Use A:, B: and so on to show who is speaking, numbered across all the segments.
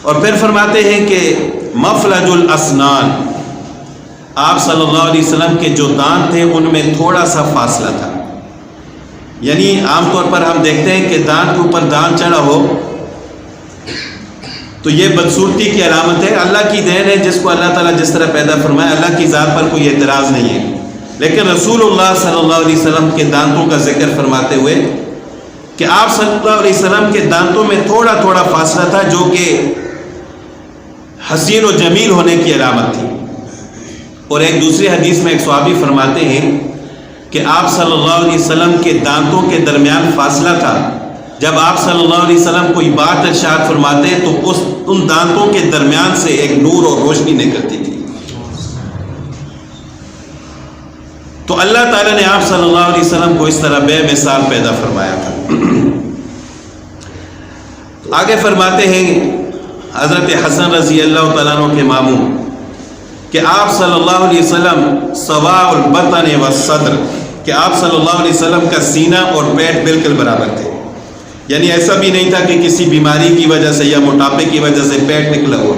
A: اور پھر فرماتے ہیں کہ مفلج الاسنان، آپ صلی اللہ علیہ وسلم کے جو دانت تھے ان میں تھوڑا سا فاصلہ تھا. یعنی عام طور پر ہم دیکھتے ہیں کہ دانت کے اوپر دانت چڑھا ہو تو یہ بدصورتی کی علامت ہے. اللہ کی دین ہے، جس کو اللہ تعالیٰ جس طرح پیدا فرمایا، اللہ کی ذات پر کوئی اعتراض نہیں ہے. لیکن رسول اللہ صلی اللہ علیہ وسلم کے دانتوں کا ذکر فرماتے ہوئے کہ آپ صلی اللہ علیہ وسلم کے دانتوں میں تھوڑا تھوڑا فاصلہ تھا، جو کہ حسین و جمیل ہونے کی علامت تھی. اور ایک دوسری حدیث میں ایک صحابی فرماتے ہیں کہ آپ صلی اللہ علیہ وسلم کے دانتوں کے درمیان فاصلہ تھا. جب آپ صلی اللہ علیہ وسلم کوئی بات ارشاد فرماتے تو ان دانتوں کے درمیان سے ایک نور اور روشنی نکلتی تھی. تو اللہ تعالیٰ نے آپ صلی اللہ علیہ وسلم کو اس طرح بے مثال پیدا فرمایا تھا. آگے فرماتے ہیں حضرت حسن رضی اللہ تعالیٰ عنہ کے ماموں کہ آپ صلی اللہ علیہ وسلم سواء البطن والصدر، کہ آپ صلی اللہ علیہ وسلم کا سینہ اور پیٹ بالکل برابر تھے. یعنی ایسا بھی نہیں تھا کہ کسی بیماری کی وجہ سے یا موٹاپے کی وجہ سے پیٹ نکلا ہوا.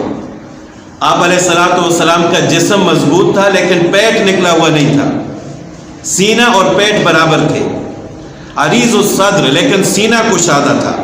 A: آپ علیہ الصلوۃ والسلام کا جسم مضبوط تھا لیکن پیٹ نکلا ہوا نہیں تھا. سینہ اور پیٹ برابر تھے. عریض الصدر، لیکن سینہ کشادہ تھا.